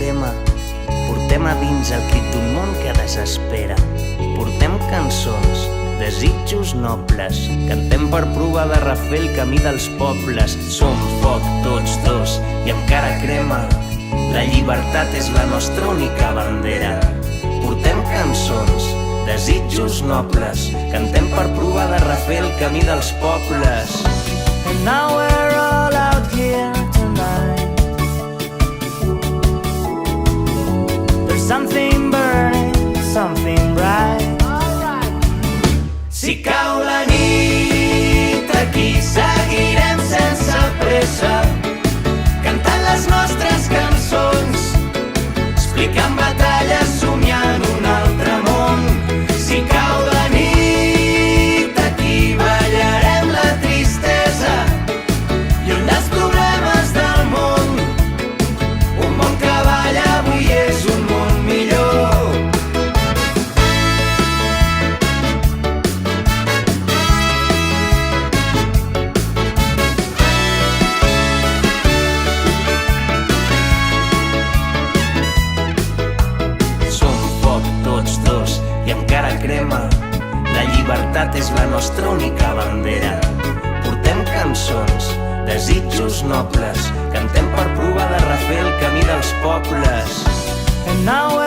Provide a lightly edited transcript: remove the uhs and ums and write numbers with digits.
crema. Portem a dins el crit d'un món que desespera. Portem cançons, desitjos nobles. Cantem per provar de refer el camí dels pobles. Som foc tots dos i encara crema. La llibertat és la nostra única bandera. Portem cançons, desitjos nobles. Cantem per provar de refer el camí dels pobles. And now we're all out here tonight. There's something burning, something bright. Si cau la nit aquí seguirem sense pressa, cantant les nostres cançons, explicant batalles, somiant un altre món. Si cau la nit aquí ballarem la tristesa, lluny dels problemes del món. Un món que balla avui és un món millor. I encara crema. La llibertat és la nostra única bandera. Portem cançons, desitjos nobles. Cantem per provar de refer el camí dels pobles. And now